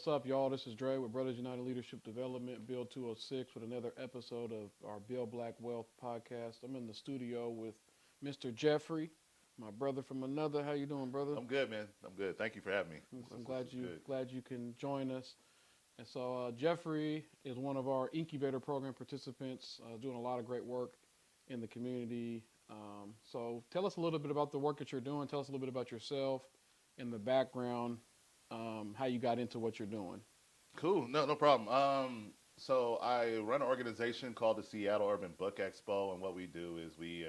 What's up, y'all? This is Dre with Brothers United Leadership Development, Bill 206, with another episode of our Bill Black Wealth podcast. I'm in the studio with Mr. Jeffrey, my brother from another. How you doing, brother? I'm good, man. I'm good. Thank you for having me. I'm This is good. glad you can join us. And so Jeffrey is one of our incubator program participants, doing a lot of great work in the community. So tell us a little bit about the work that you're doing. Tell us a little bit about yourself and the background, how you got into what you're doing. Cool. No problem. So I run an organization called the Seattle Urban Book Expo, and what we do is we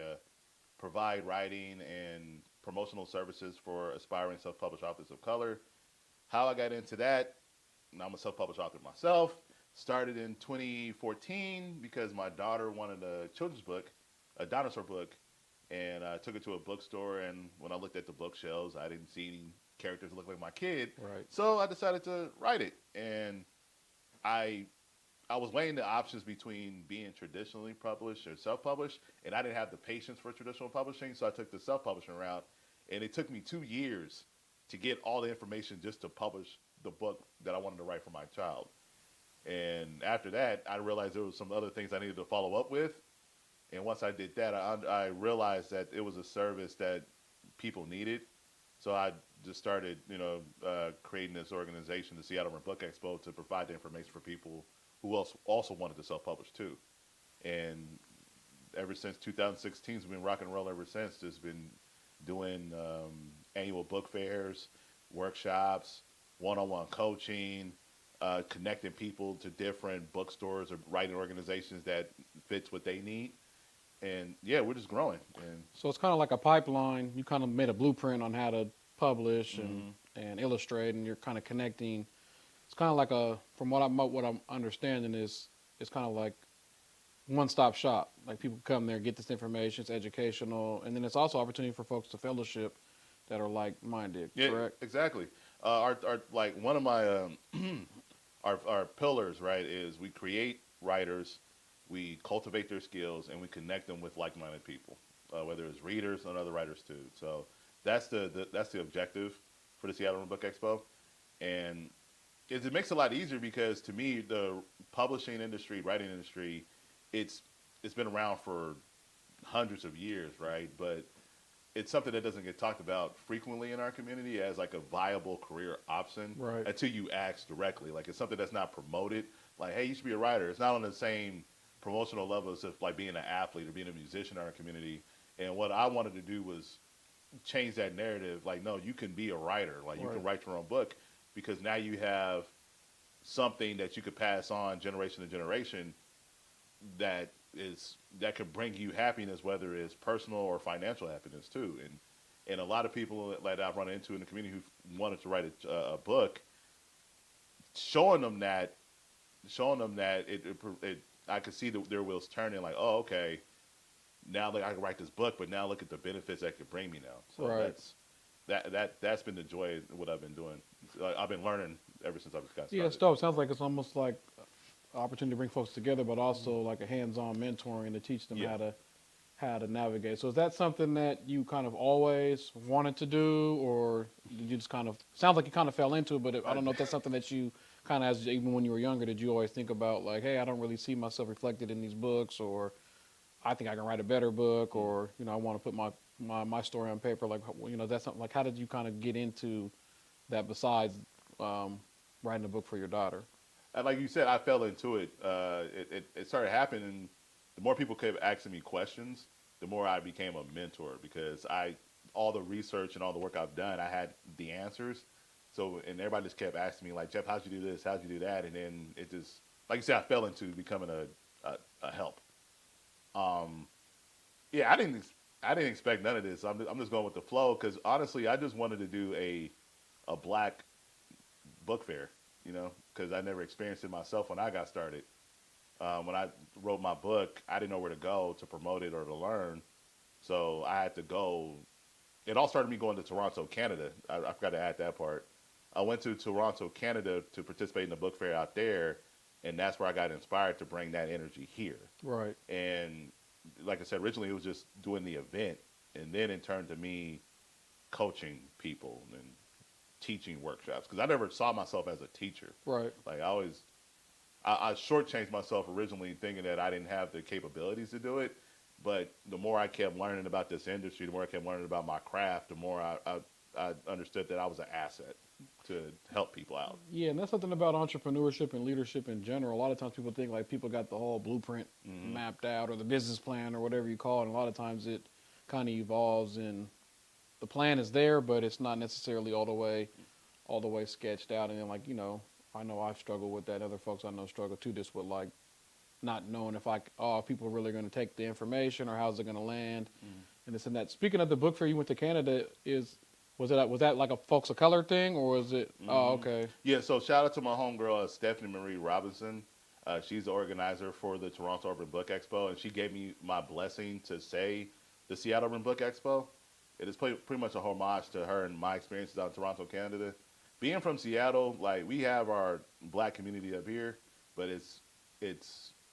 provide writing and promotional services for aspiring self-published authors of color. How I got into that, and I'm a self-published author myself. Started in 2014 because my daughter wanted a children's book, a dinosaur book, and I took it to a bookstore. And when I looked at the bookshelves, I didn't see any characters that looked like my kid. Right. So I decided to write it, and I I was weighing the options between being traditionally published or self-published, and I didn't have the patience for traditional publishing, so I took the self-publishing route. And it took me 2 years to get all the information just to publish the book that I wanted to write for my child. And after that, I realized there was some other things I needed to follow up with. And once I did that, I realized that it was a service that people needed. So I just started, creating this organization, the Seattle Urban Book Expo, to provide the information for people who also wanted to self-publish too. And ever since 2016, we've been rock and roll ever since. Just been doing annual book fairs, workshops, one-on-one coaching, connecting people to different bookstores or writing organizations that fits what they need. And yeah, we're just growing. And So it's kind of like a pipeline. You kind of made a blueprint on how to publish mm-hmm. and illustrate, and you're kind of connecting. It's kind of like from what I'm understanding is, it's kind of like one-stop shop. Like people come there, get this information. It's educational, and then it's also opportunity for folks to fellowship that are like-minded. Yeah, Correct? exactly. Our like one of my our pillars, right, is we create writers, we cultivate their skills, and we connect them with like-minded people, whether it's readers and other writers too. So that's the objective for the Seattle Urban Book Expo, and it makes it a lot easier because to me the publishing industry, writing industry, it's been around for hundreds of years, right? But it's something that doesn't get talked about frequently in our community as like a viable career option Right. until you ask directly. Like it's something that's not promoted. Like, hey, you should be a writer. It's not on the same promotional levels of like being an athlete or being a musician in our community. And what I wanted to do was change that narrative. Like, no, you can be a writer. Like, you Right. can write your own book because now you have something that you could pass on generation to generation that could bring you happiness, whether it's personal or financial happiness too. And a lot of people that I've run into in the community who wanted to write a book, showing them that I could see their wheels turning. Like, oh, okay, now I can write this book, but now look at the benefits that could bring me now. So Right. that's been the joy of what I've been doing. I've been learning ever since I got started. Yeah, it's dope. Sounds like it's almost like an opportunity to bring folks together, but also like a hands-on mentoring to teach them Yeah. how to navigate. So is that something that you kind of always wanted to do, or did you just kind of, sounds like you kind of fell into it, but I don't know if that's something that you kind of, as even when you were younger, did you always think about like, hey, I don't really see myself reflected in these books, or I think I can write a better book, or, I want to put my story on paper. Like, that's something like, how did you kind of get into that besides writing a book for your daughter? And like you said, I fell into it. It started happening. The more people kept asking me questions, the more I became a mentor because all the research and all the work I've done, I had the answers. So, and everybody just kept asking me like, Jeff, how'd you do this? How'd you do that? And then it just, like you said, I fell into becoming a help. Yeah, I didn't expect none of this. I'm just going with the flow because honestly, I just wanted to do a black book fair, because I never experienced it myself when I got started. When I wrote my book, I didn't know where to go to promote it or to learn. So I had to go. It all started me going to Toronto, Canada. I forgot to add that part. I went to Toronto, Canada to participate in the book fair out there. And that's where I got inspired to bring that energy here. Right. And like I said, originally it was just doing the event. And then it turned to me coaching people and teaching workshops because I never saw myself as a teacher. Right. Like I shortchanged myself originally thinking that I didn't have the capabilities to do it. But the more I kept learning about this industry, the more I kept learning about my craft, the more I understood that I was an asset to help people out. Yeah, and that's something about entrepreneurship and leadership in general. A lot of times people think like people got the whole blueprint Hmm. mapped out or the business plan or whatever you call it. And a lot of times it kind of evolves and the plan is there, but it's not necessarily all the way sketched out. And then like, I know I've struggled with that. Other folks I know struggle too, just with like not knowing if people are really going to take the information or how's it going to land and this and that. Speaking of the book fair you went to Canada, was that like a folks of color thing or was it? Oh, Hmm. okay. Yeah, so shout out to my homegirl, Stephanie Marie Robinson. She's the organizer for the Toronto Urban Book Expo, and she gave me my blessing to say the Seattle Urban Book Expo. It is pretty much a homage to her and my experiences out in Toronto, Canada. Being from Seattle, like we have our black community up here, but it's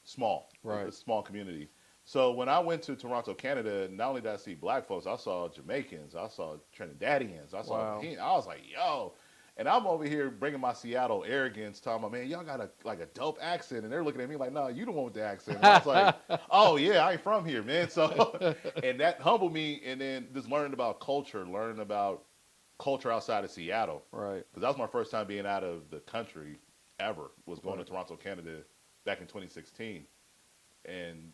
small. Right. It's a small community. So when I went to Toronto, Canada, not only did I see black folks, I saw Jamaicans, I saw Trinidadians, I saw Wow. I was like, yo. And I'm over here bringing my Seattle arrogance, talking about, man, y'all got a dope accent, and they're looking at me like, no, you the one with the accent. And I was like, oh yeah, I ain't from here, man. So, and that humbled me, and then just learning about culture outside of Seattle, Right. because that was my first time being out of the country ever. Was going Right. to Toronto, Canada, back in 2016, and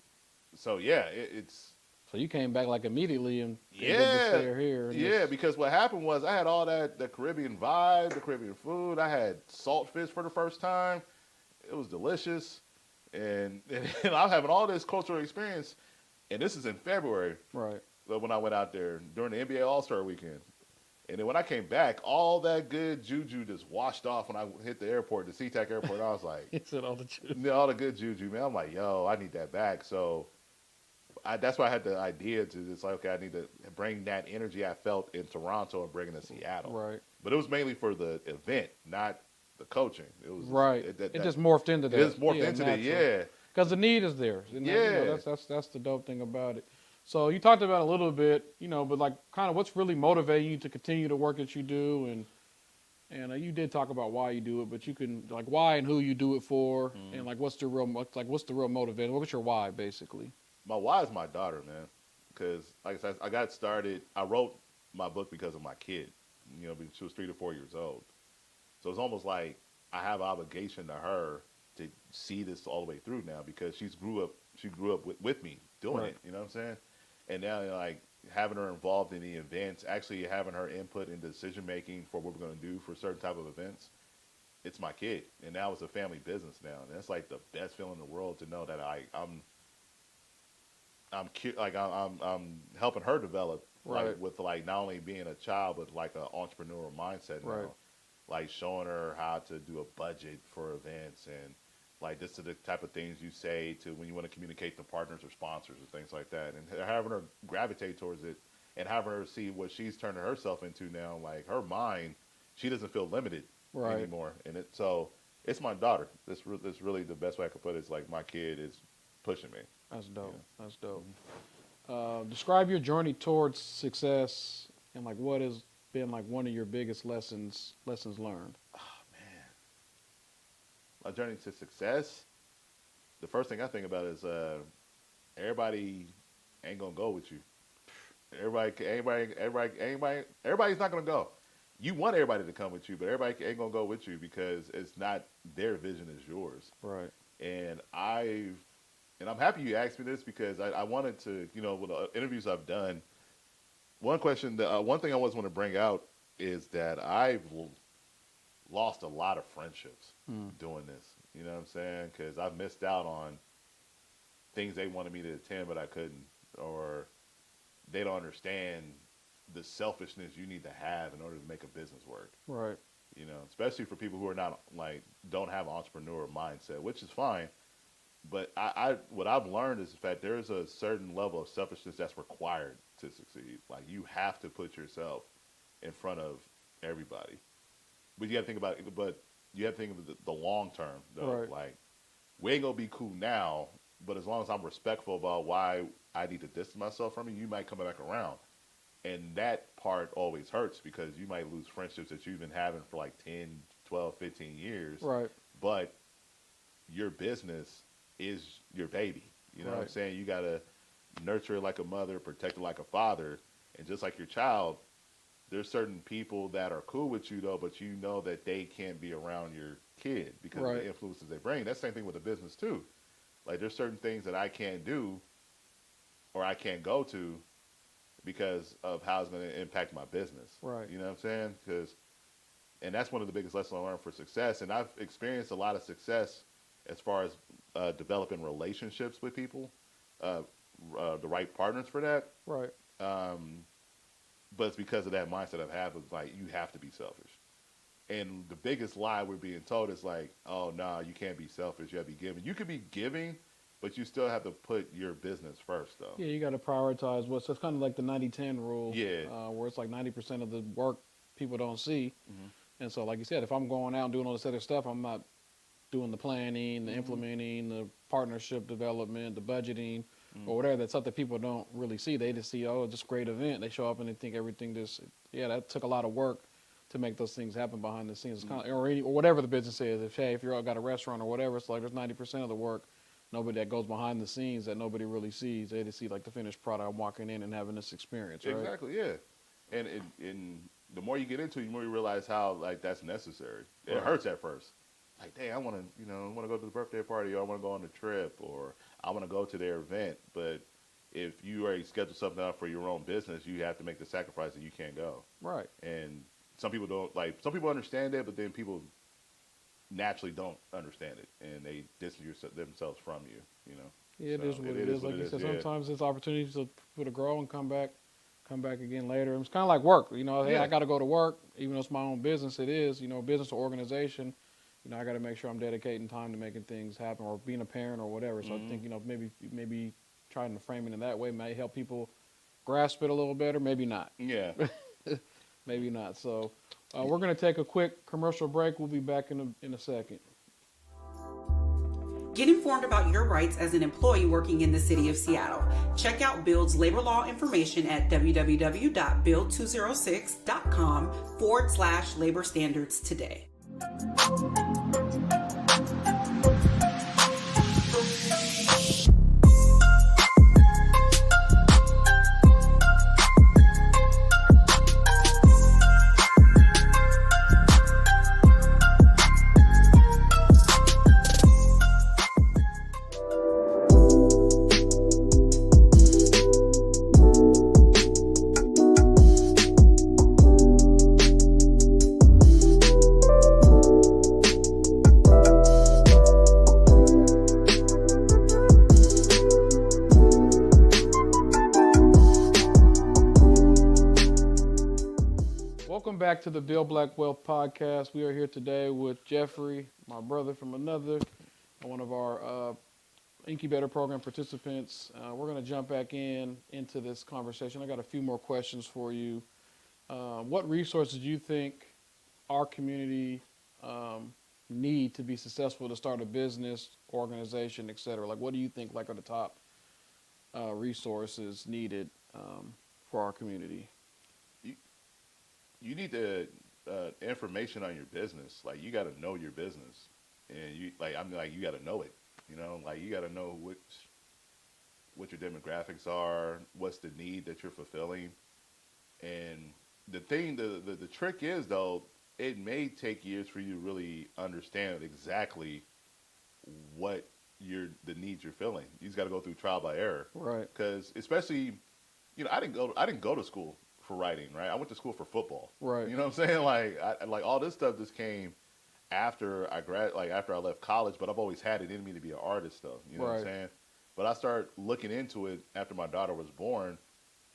so yeah, it's So you came back like immediately and did the yeah, fair here. And yeah. just, Because what happened was I had all the Caribbean vibe, the Caribbean food. I had saltfish for the first time. It was delicious, and I'm having all this cultural experience. And this is in February right. when I went out there during the NBA All Star Weekend. And then when I came back, all that good juju just washed off when I hit the airport, the SeaTac airport. I was like, He said all the truth. yeah, all the good juju, man. I'm like, yo, I need that back. So that's why I had the idea to just like, okay, I need to bring that energy I felt in Toronto and bring it to Seattle. Right. But it was mainly for the event, not the coaching. It was Right. It just morphed into it that. just morphed Yeah, into natural. that, yeah. Because the need is there. And Yeah. that's the dope thing about it. So you talked about it a little bit, but like kind of what's really motivating you to continue the work that you do, and you did talk about why you do it, but you can like why and who you do it for, and like what's the real motivation? What's your why basically? My why is my daughter, man. Because like I said, I got started. I wrote my book because of my kid. Because she was 3 to 4 years old. So it's almost like I have an obligation to her to see this all the way through now because she grew up with me doing Right. it. You know what I'm saying? And now like having her involved in the events, actually having her input in decision making for what we're going to do for certain type of events. It's my kid, and now it's a family business now, and that's like the best feeling in the world to know that I'm helping her develop Right. like with like not only being a child but like an entrepreneurial mindset now, Right. like showing her how to do a budget for events and like this is the type of things you say to when you want to communicate to partners or sponsors or things like that, and having her gravitate towards it and having her see what she's turning herself into now, like her mind, she doesn't feel limited Right. anymore, and it's my daughter. That's really the best way I could put it. It's like my kid is pushing me. That's dope. Yeah. That's dope. Describe your journey towards success and like what has been like one of your biggest lessons learned. Man, my journey to success. The first thing I think about is everybody ain't gonna go with you. Everybody's not gonna go. You want everybody to come with you, but everybody ain't gonna go with you because it's not their vision is yours. Right. And I'm happy you asked me this because I wanted to, with the interviews I've done, one thing I always want to bring out is that I've lost a lot of friendships doing this. You know what I'm saying? Because I've missed out on things they wanted me to attend, but I couldn't, or they don't understand the selfishness you need to have in order to make a business work. Right. Especially for people who are not like don't have an entrepreneur mindset, which is fine. But what I've learned is that there's a certain level of selfishness that's required to succeed. Like you have to put yourself in front of everybody. But you have to think about it. But you have to think of the long term, though. Right. Like we ain't gonna be cool now, but as long as I'm respectful about why I need to distance myself from you, you might come back around. And that part always hurts because you might lose friendships that you've been having for like 10, 12, 15 years. Right. But your business is your baby. You know what I'm Right. saying? You got to nurture it like a mother, protect it like a father. And just like your child, there's certain people that are cool with you, though, but you know that they can't be around your kid because of Right. the influences they bring. That's the same thing with a business, too. Like, there's certain things that I can't do or I can't go to because of how it's going to impact my business. Right. You know what I'm saying? And that's one of the biggest lessons I learned for success. And I've experienced a lot of success as far as developing relationships with people, the right partners for that. Right. But it's because of that mindset I've had of like, you have to be selfish. And the biggest lie we're being told is like, oh, no, you can't be selfish. You have to be giving. You could be giving, but you still have to put your business first, though. Yeah, you got to prioritize what's. So it's kind of like the 90-10 rule. Yeah. Where it's like 90% of the work people don't see. Mm-hmm. And so, like you said, if I'm going out and doing all this other stuff, I'm not doing the planning, the implementing, the partnership development, the budgeting, or whatever. That's something people don't really see. They just see, oh, just great event. They show up and they think everything just, yeah, that took a lot of work to make those things happen behind the scenes. It's kind of, or whatever the business is. If you're got a restaurant or whatever, it's like there's 90% of the work nobody that goes behind the scenes that nobody really sees. They just see like the finished product. I'm walking in and having this experience, right? Exactly, yeah. And the more you get into it, the more you realize how like that's necessary. It Right. hurts at first. Like, dang, I want to go to the birthday party, or I want to go on a trip, or I want to go to their event. But if you already schedule something out for your own business, you have to make the sacrifice that you can't go. Right. And some people don't like. Some people understand it, but then people naturally don't understand it, and they distance themselves from you. You know. Yeah, it So is what it is. Like you said, yeah. sometimes it's opportunities for people to grow and come back again later. It's kind of like work. You know, hey, Yeah. I got to go to work, even though it's my own business. It is, business or organization. I got to make sure I'm dedicating time to making things happen, or being a parent or whatever. So I think, maybe trying to frame it in that way might help people grasp it a little better. Maybe not. Yeah. Maybe not. So we're going to take a quick commercial break. We'll be back in a second. Get informed about your rights as an employee working in the city of Seattle. Check out Build's labor law information at www.build206.com/labor standards today. Welcome back to the Build Black Wealth podcast. We are here today with Jeffrey, my brother from another, one of our incubator program participants. We're going to jump back into this conversation. I got a few more questions for you. What resources do you think our community need to be successful to start a business, organization, et cetera? Like, what do you think are the top resources needed for our community? You need the information on your business. Like, you got to know your business, and you got to know it. You got to know what your demographics are, what's the need that you're fulfilling, and the trick is, though, it may take years for you to really understand exactly what the needs you're filling. You just got to go through trial by error, Right. Because especially, I didn't go to school for writing, right? I went to school for football. Right. You know what I'm saying? Like all this stuff just came after after I left college, but I've always had it in me to be an artist, though. You know what I'm saying? But I started looking into it after my daughter was born,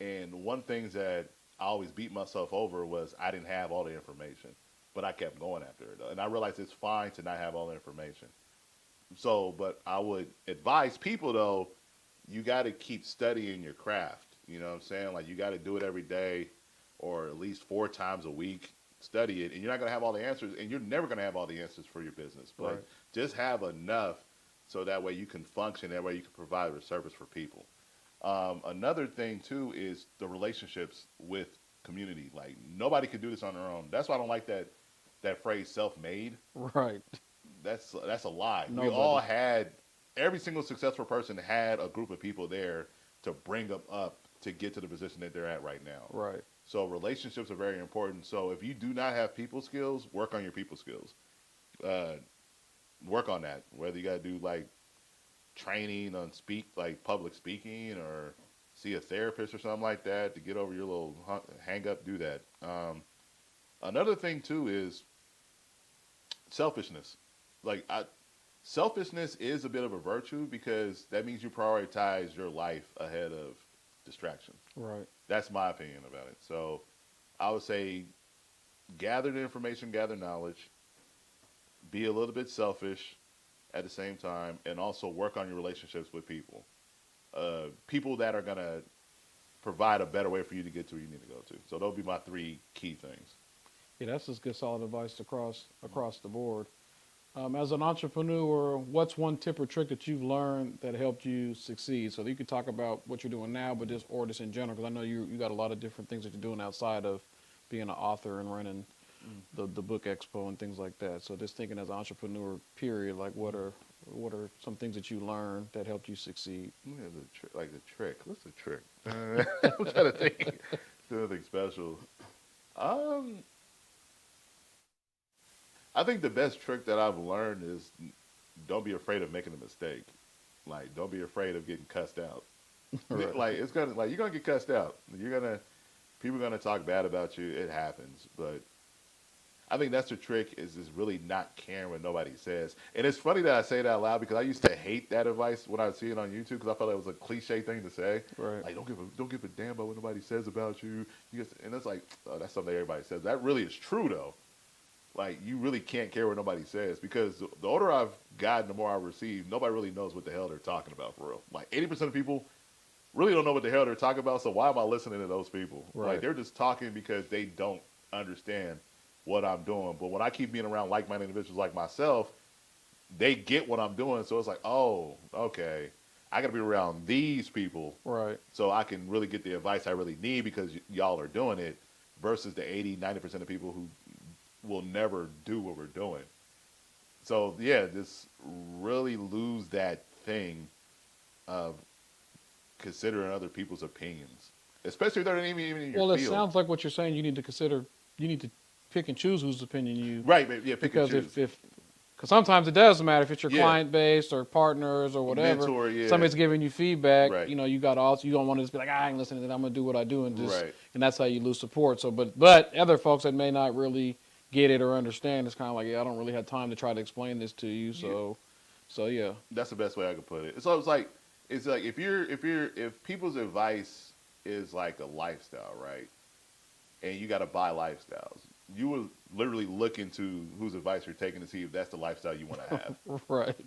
and one thing that I always beat myself over was I didn't have all the information, but I kept going after it, and I realized it's fine to not have all the information. So, but I would advise people, though, you got to keep studying your craft. You know what I'm saying? Like, you got to do it every day or at least 4 times a week. Study it. And you're not going to have all the answers. And you're never going to have all the answers for your business. But just have enough so that way you can function. That way you can provide a service for people. Another thing, too, is the relationships with community. Like nobody could do this on their own. That's why I don't like that phrase self-made. Right. That's a lie. Nobody. We all had, every single successful person had a group of people there to bring them up to get to the position that they're at right now. Right. So relationships are very important. So if you do not have people skills, work on your people skills. Work on that. Whether you got to do like training on like public speaking, or see a therapist or something like that to get over your little hang up, do that. Another thing too is selfishness. Like selfishness is a bit of a virtue because that means you prioritize your life ahead of distraction. Right. That's my opinion about it. So I would say gather the information, gather knowledge, be a little bit selfish at the same time, and also work on your relationships with people. People that are going to provide a better way for you to get to where you need to go to. So those would be my 3 key things. Yeah, that's just good, solid advice across the board. As an entrepreneur, what's one tip or trick that you've learned that helped you succeed? So you could talk about what you're doing now, but just in general, because I know you got a lot of different things that you're doing outside of being an author and running the book expo and things like that. So just thinking as an entrepreneur, period, like what are some things that you learned that helped you succeed? Yeah, the trick. What's the trick? I'm trying to think. Do anything special. I think the best trick that I've learned is don't be afraid of making a mistake. Like, don't be afraid of getting cussed out. Right. Like, you're gonna get cussed out. People are gonna talk bad about you. It happens. But I think that's the trick is really not caring what nobody says. And it's funny that I say that out loud because I used to hate that advice when I would see it on YouTube because I felt it was a cliche thing to say. Right. Like, don't give a damn about what nobody says about you. And it's like, oh, that's something everybody says. That really is true though. Like, you really can't care what nobody says because the older I've gotten, the more I receive, nobody really knows what the hell they're talking about for real. Like, 80% of people really don't know what the hell they're talking about, so why am I listening to those people? Right. Like, they're just talking because they don't understand what I'm doing. But when I keep being around like-minded individuals like myself, they get what I'm doing, so it's like, oh, okay, I got to be around these people Right. so I can really get the advice I really need because y'all are doing it versus the 80, 90% of people who will never do what we're doing. So yeah, just really lose that thing of considering other people's opinions, especially if they're not even in your field. Well, it sounds like what you're saying. You need to pick and choose whose opinion you. Right, yeah, pick because and choose. Because sometimes it does matter if it's your Yeah. client base or partners or whatever. Mentor, yeah. Somebody's giving you feedback. Right. You know, you don't want to just be like, I ain't listening to that. I'm gonna do what I do and just, Right. and that's how you lose support. So, but other folks that may not really get it or understand, it's kind of like, yeah, I don't really have time to try to explain this to you. So yeah. That's the best way I could put it. So it's like if people's advice is like a lifestyle, right? And you got to buy lifestyles. You will literally look into whose advice you're taking to see if that's the lifestyle you want to have. Right.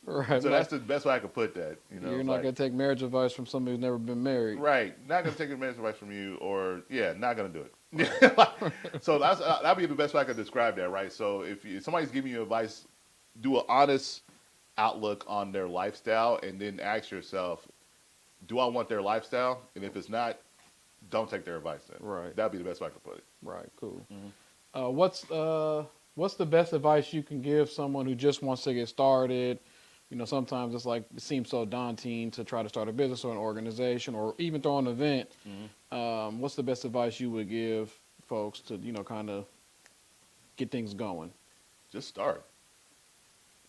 Right. So that's the best way I could put that. You know, you're it's not like, gonna take marriage advice from somebody who's never been married. right? Not gonna take marriage advice from you, or not gonna do it. So that'd be the best way I could describe that, right? So if somebody's giving you advice, do an honest outlook on their lifestyle, and then ask yourself, do I want their lifestyle? And if it's not, don't take their advice then. Right. That'd be the best way I could put it. Right. Cool. Mm-hmm. What's the best advice you can give someone who just wants to get started? You know, sometimes it's like it seems so daunting to try to start a business or an organization or even throw an event. Mm-hmm. What's the best advice you would give folks to, you know, kind of get things going? Just start.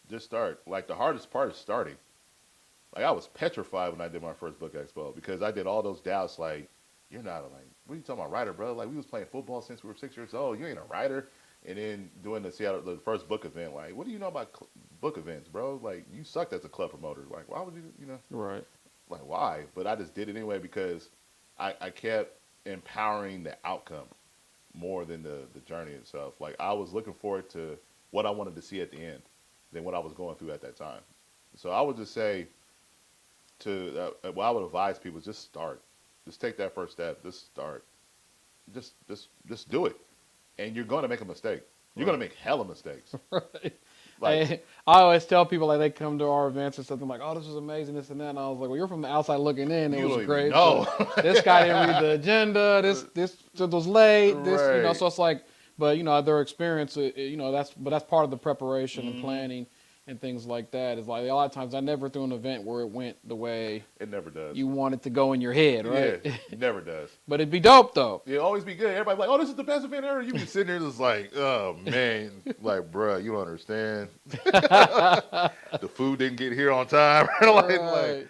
Just start. Like, the hardest part is starting. Like, I was petrified when I did my first book expo because I did all those doubts. Like, you're not what are you talking about, writer, bro? Like, we was playing football since we were 6 years old. You ain't a writer. And then doing the first book event, like, what do you know about book events, bro? Like, you sucked as a club promoter. Like, why would you know? Right. Like, why? But I just did it anyway because I kept empowering the outcome more than the journey itself. Like, I was looking forward to what I wanted to see at the end than what I was going through at that time. So I would just say what I would advise people is just start. Just take that first step. Just start. Just do it. And you're going to make a mistake. You're gonna make hella mistakes. Right. Like, I always tell people like they come to our events and something like, "Oh, this is amazing, this and that." And I was like, "Well, you're from the outside looking in. It you was don't even great. know. But this guy didn't read the agenda. This was late. This, Right. So it's like, but their experience, that's part of the preparation and planning and things like that. Is like a lot of times I never threw an event where it went the way It never does. you want it to go in your head, right? Yeah, it never does. But it'd be dope though. It always be good. Everybody's like, "Oh, this is the best event ever." You be sitting there just like, "Oh man," like, bruh, you don't understand. The food didn't get here on time. Right.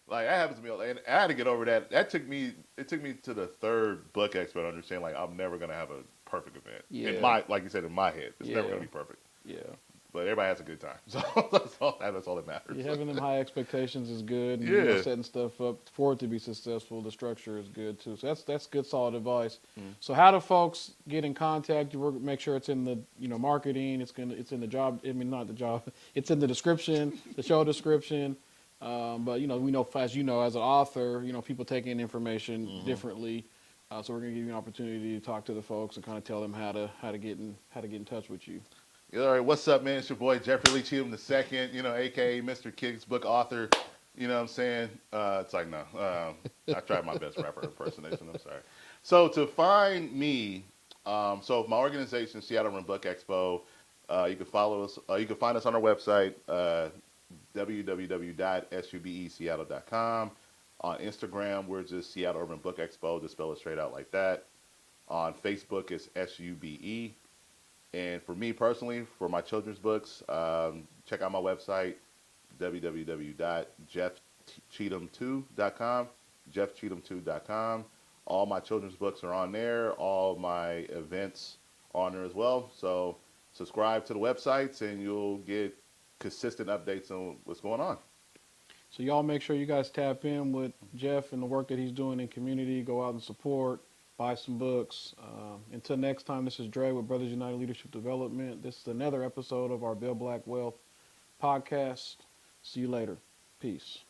Like that happens to me, and I had to get over that. It took me to the third book expo to understand like I'm never gonna have a perfect event. Yeah. Like you said, in my head, it's never gonna be perfect. Yeah. But everybody has a good time, so that's all that matters. Yeah, having them high expectations is good. And, Yeah. setting stuff up for it to be successful. The structure is good too. So that's good, solid advice. So how do folks get in contact? You make sure it's in the marketing. It's in the job. I mean, not the job. It's in the description, the show description. But we know, as as an author, people take in information differently. So we're gonna give you an opportunity to talk to the folks and kind of tell them how to get in touch with you. All right, what's up, man? It's your boy Jeffrey Lee Cheatham II, aka Mr. Kicks book author. You know what I'm saying? It's like, no. I tried my best rapper impersonation. I'm sorry. So to find me, so my organization, Seattle Urban Book Expo, you can follow us. You can find us on our website, www.subeseattle.com. On Instagram, we're just Seattle Urban Book Expo. Just spell it straight out like that. On Facebook, it's SUBE. And for me personally, for my children's books, check out my website, www.jeffcheatham2.com, jeffcheatham2.com. All my children's books are on there. All my events are on there as well. So subscribe to the websites and you'll get consistent updates on what's going on. So y'all make sure you guys tap in with Jeff and the work that he's doing in community. Go out and support. Buy some books. Until next time, this is Dre with Brothers United Leadership Development. This is another episode of our Build Black Wealth podcast. See you later. Peace.